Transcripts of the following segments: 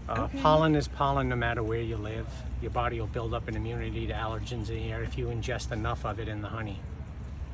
Okay. Pollen is pollen no matter where you live. Your body will build up an immunity to allergens in the air if you ingest enough of it in the honey.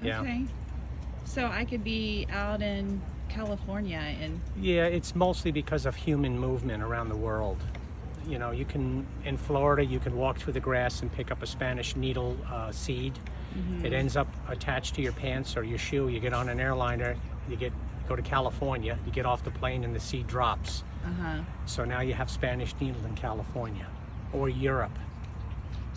Yeah. Okay. So I could be out in California and Yeah, it's mostly because of human movement around the world. You know, in Florida, you can walk through the grass and pick up a Spanish needle seed. It ends up attached to your pants or your shoe. You get on an airliner, go to California, you get off the plane and the seed drops. So now you have Spanish needle in California or Europe.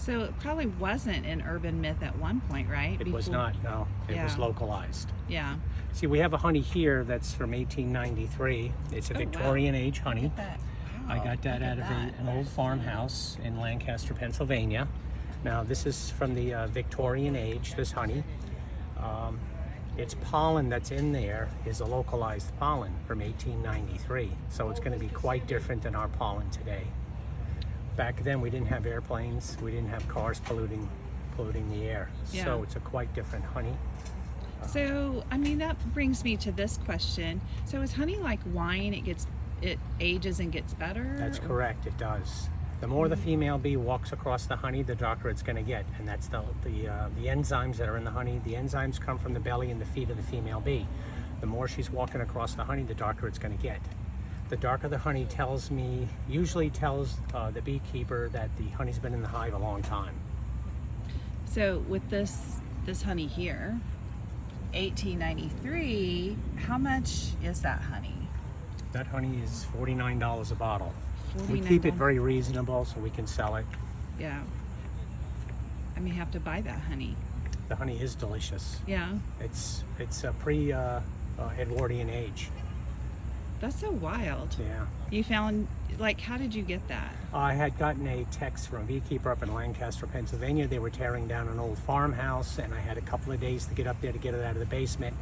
so it probably wasn't an urban myth at one point, right? It was not, no. It was Yeah. localized. Yeah. See, we have a honey here that's from 1893. It's a Oh, wow. Victorian age honey. That. I got that out of an old farmhouse in Lancaster, Pennsylvania. Now, this is from the Victorian age, this honey. Its pollen that's in there is a localized pollen from 1893. So it's going to be quite different than our pollen today. Back then, we didn't have airplanes. We didn't have cars polluting the air. Yeah. So it's a quite different honey. So, I mean, that brings me to this question. So is honey like wine? It ages and gets better? That's correct, it does. The more the female bee walks across the honey, the darker it's going to get. And that's the enzymes that are in the honey. The enzymes come from the belly and the feet of the female bee. The more she's walking across the honey, the darker it's going to get. The darker the honey usually tells the beekeeper that the honey's been in the hive a long time. So with this honey here, 1893, how much is that honey? That honey is $49 a bottle. We $49. keep it very reasonable so we can sell it. Yeah. I may have to buy that honey. The honey is delicious. Yeah. It's a pre-Edwardian age. That's so wild. Yeah. You found, like, how did you get that? I had gotten a text from Beekeeper up in Lancaster, Pennsylvania. They were tearing down an old farmhouse, and I had a couple of days to get up there to get it out of the basement.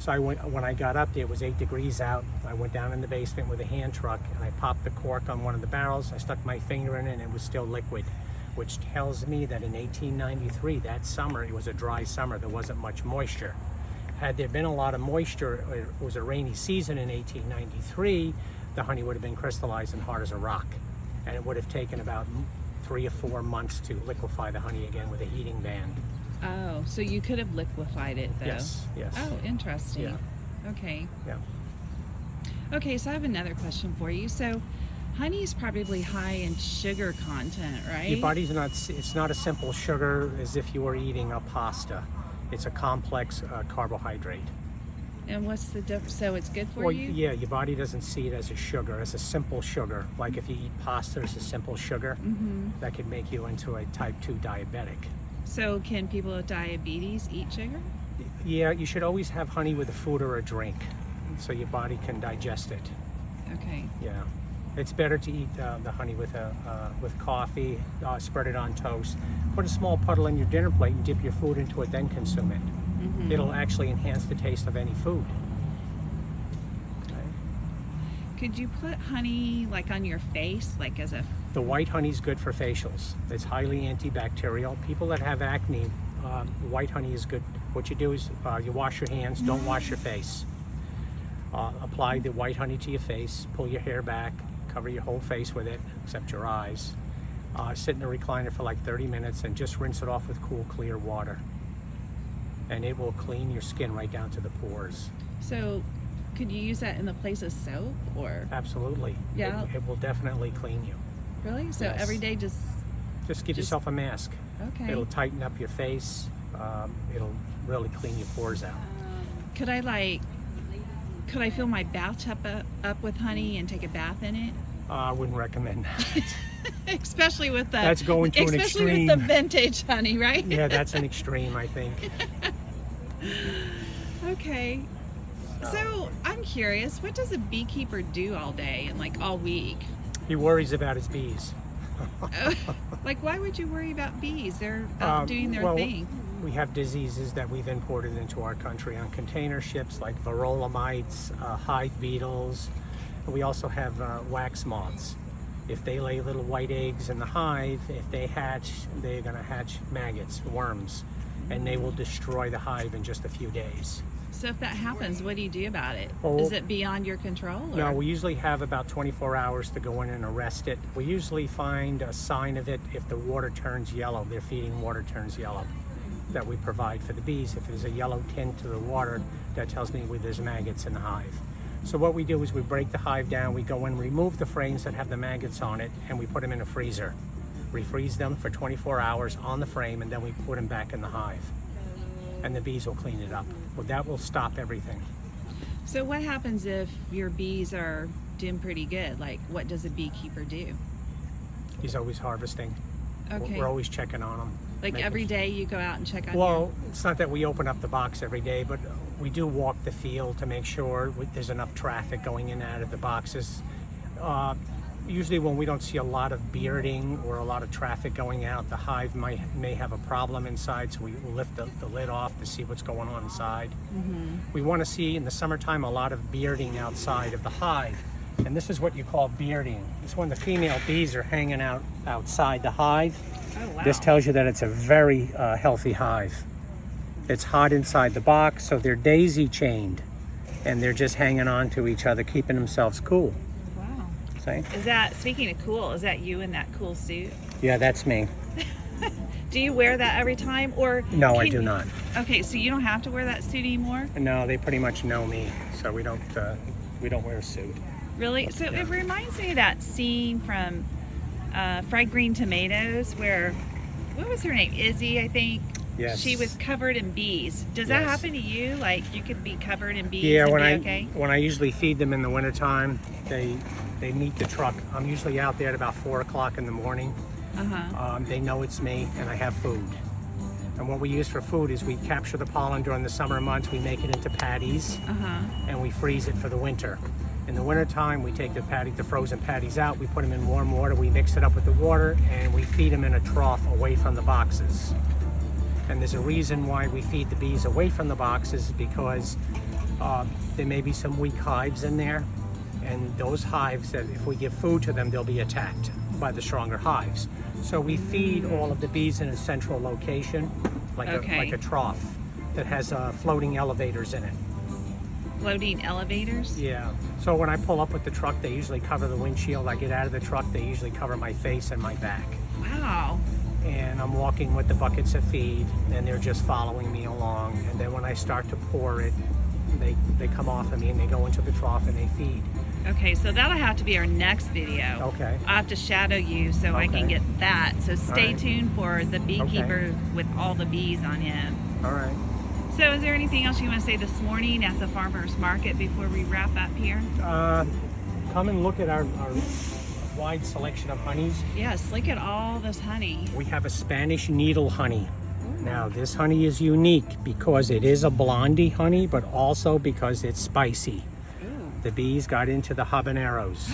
So when I got up there, it was 8 degrees out. I went down in the basement with a hand truck, and I popped the cork on one of the barrels. I stuck my finger in it, and it was still liquid, which tells me that in 1893, that summer, it was a dry summer. There wasn't much moisture. Had there been a lot of moisture, it was a rainy season in 1893, the honey would have been crystallized and hard as a rock. And it would have taken about 3 or 4 months to liquefy the honey again with a heating band. Oh, so you could have liquefied it, though. Yes, yes. Oh, interesting. Yeah. Okay. Yeah. Okay, so I have another question for you. So honey is probably high in sugar content, right? Your body's it's not a simple sugar as if you were eating a pasta. It's a complex carbohydrate. And what's the difference? So it's good for Well, you? yeah, your body doesn't see it as a sugar, as a simple sugar. Like if you eat pasta as a simple sugar, that could make you into a type 2 diabetic. So can people with diabetes eat sugar? Yeah, you should always have honey with a food or a drink so your body can digest it. Okay. Yeah. It's better to eat the honey with coffee, spread it on toast, put a small puddle in your dinner plate and dip your food into it, then consume it. It'll actually enhance the taste of any food. Could you put honey like on your face, like as a... The white honey's good for facials. It's highly antibacterial. People that have acne, white honey is good. What you do is you wash your hands, don't wash your face. Apply the white honey to your face, pull your hair back, cover your whole face with it, except your eyes. Sit in a recliner for like 30 minutes and just rinse it off with cool, clear water. And it will clean your skin right down to the pores. So could you use that in the place of soap or? Absolutely. Yeah. It will definitely clean you. Really? So Yes. every day just give yourself a mask. okay. It'll tighten up your face. It'll really clean your pores out. Could I fill my bathtub up with honey and take a bath in it? I wouldn't recommend that. Especially with the That's going to an especially extreme. with the vintage honey, right? Yeah, that's an extreme, I think. Okay. So I'm curious, what does a beekeeper do all day and like all week? He worries about his bees. Like, why would you worry about bees? They're out doing their thing. We have diseases that we've imported into our country on container ships, like varroa mites, hive beetles. We also have wax moths. If they lay little white eggs in the hive, if they hatch, they're going to hatch maggots, worms, and they will destroy the hive in just a few days. So if that happens, what do you do about it? Well, Is it beyond your control? Or? No, we usually have about 24 hours to go in and arrest it. We usually find a sign of it if the water turns yellow, their feeding water turns yellow, that we provide for the bees. If there's a yellow tint to the water, that tells me there's maggots in the hive. So what we do is we break the hive down, we go in, remove the frames that have the maggots on it, and we put them in a freezer. We freeze them for 24 hours on the frame, and then we put them back in the hive. And the bees will clean it up. Well, that will stop everything. So what happens if your bees are doing pretty good? Like, what does a beekeeper do? He's always harvesting. Okay. We're always checking on them. Like every day you go out and check on Well, it's not that we open up the box every day, but we do walk the field to make sure there's enough traffic going in and out of the boxes. Usually when we don't see a lot of bearding or a lot of traffic going out, the hive may have a problem inside, so we lift the lid off to see what's going on inside. We want to see in the summertime a lot of bearding outside of the hive. And this is what you call bearding. It's when the female bees are hanging out outside the hive. Oh, wow. This tells you that it's a very healthy hive. It's hot inside the box, so they're daisy chained, and they're just hanging on to each other, keeping themselves cool. Wow. See? Is that, speaking of cool, is that you in that cool suit? Yeah, that's me. Do you wear that every time, or? No, I do not. Okay, so you don't have to wear that suit anymore? No, they pretty much know me, so we don't wear a suit. Really? So it reminds me of that scene from Fried Green Tomatoes where, what was her name? Izzy, I think. Yes. She was covered in bees. Does that Yes. happen to you? Like you could be covered in bees Yeah, and when be okay? when I usually feed them in the wintertime, they meet the truck. I'm usually out there at about 4 o'clock in the morning. They know it's me, and I have food. And what we use for food is we capture the pollen during the summer months, we make it into patties, and we freeze it for the winter. In the wintertime, we take the frozen patties out, we put them in warm water, we mix it up with the water, and we feed them in a trough away from the boxes. And there's a reason why we feed the bees away from the boxes, because there may be some weak hives in there, and those hives, that if we give food to them, they'll be attacked by the stronger hives. So we feed all of the bees in a central location, like a trough that has floating elevators in it. Floating elevators? Yeah. So when I pull up with the truck, they usually cover the windshield. I get out of the truck, they usually cover my face and my back. Wow. And I'm walking with the buckets of feed, and they're just following me along. And then when I start to pour it, they come off of me and they go into the trough and they feed. Okay, so that'll have to be our next video. Okay. I'll have to shadow you so I can get that. So stay tuned for the beekeeper with all the bees on him. All right. So is there anything else you want to say this morning at the farmer's market before we wrap up here? Come and look at our wide selection of honeys. Yes, look at all this honey. We have a Spanish needle honey. Now this honey is unique because it is a blondie honey, but also because it's spicy. Ooh. The bees got into the habaneros.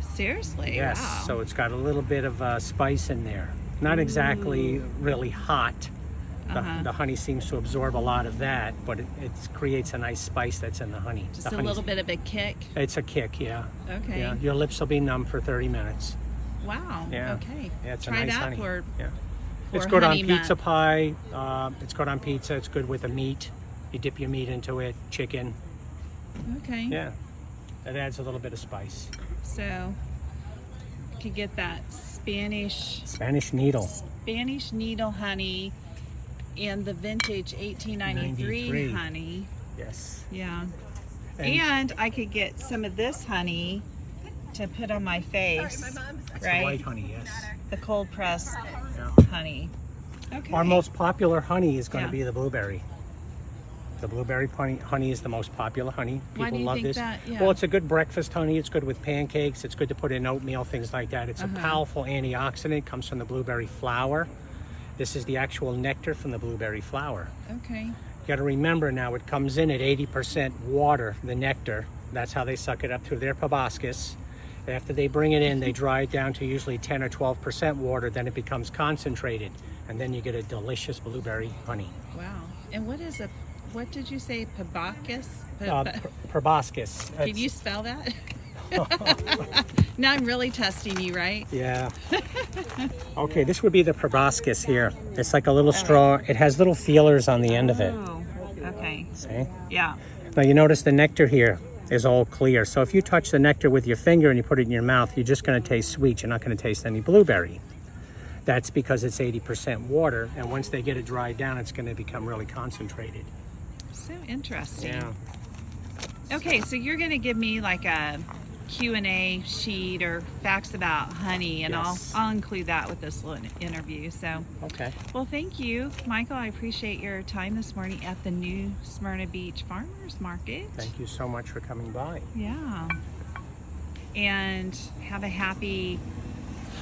Seriously? Yes, Wow. so it's got a little bit of spice in there. Not exactly really hot. The honey seems to absorb a lot of that, but it creates a nice spice that's in the honey. Just a little bit of a kick? It's a kick, yeah. Okay. Yeah, your lips will be numb for 30 minutes. Wow. Yeah. Okay. Yeah, it's Try a nice that honey. for It's good on honey pizza month. pie. It's good on pizza. It's good with a meat. You dip your meat into it, chicken. Okay. Yeah, it adds a little bit of spice. So you could get that Spanish needle honey and the vintage 1893 honey. Yes. Yeah. And I could get some of this honey to put on my face. That's right? the white honey, yes. The cold press honey. Okay. Our most popular honey is going to Yeah. be the blueberry. The blueberry honey is the most popular honey. People Why do you love think this. that? Yeah. Well, it's a good breakfast honey. It's good with pancakes. It's good to put in oatmeal, things like that. It's a powerful antioxidant. It comes from the blueberry flower. This is the actual nectar from the blueberry flower. Okay. You got to remember now, it comes in at 80% water, the nectar. That's how they suck it up through their proboscis. After they bring it in, they dry it down to usually 10 or 12% water. Then it becomes concentrated, and then you get a delicious blueberry honey. Wow. And what did you say, proboscis? Proboscis. Can you spell that? Now I'm really testing you, right? Yeah. Okay, this would be the proboscis here. It's like a little straw. It has little feelers on the end of it. Oh, Okay. See? Yeah. Now you notice the nectar here is all clear. So if you touch the nectar with your finger and you put it in your mouth, you're just going to taste sweet. You're not going to taste any blueberry. That's because it's 80% water, and once they get it dried down, it's going to become really concentrated. So interesting. Yeah. Okay, so you're going to give me like a Q&A sheet or facts about honey, and Yes. I'll include that with this little interview. So, Okay. well, thank you, Michael. I appreciate your time this morning at the new Smyrna Beach Farmers Market. Thank you so much for coming by. Yeah. And have a happy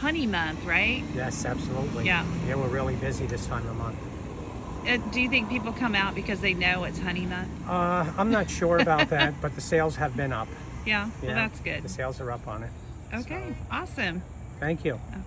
honey month, right? Yes, absolutely. Yeah. Yeah, we're really busy this time of month. Do you think people come out because they know it's honey month? I'm not sure about that, but the sales have been up. Yeah, Yeah, well, that's good. The sales are up on it. Okay, awesome. Thank you. Oh.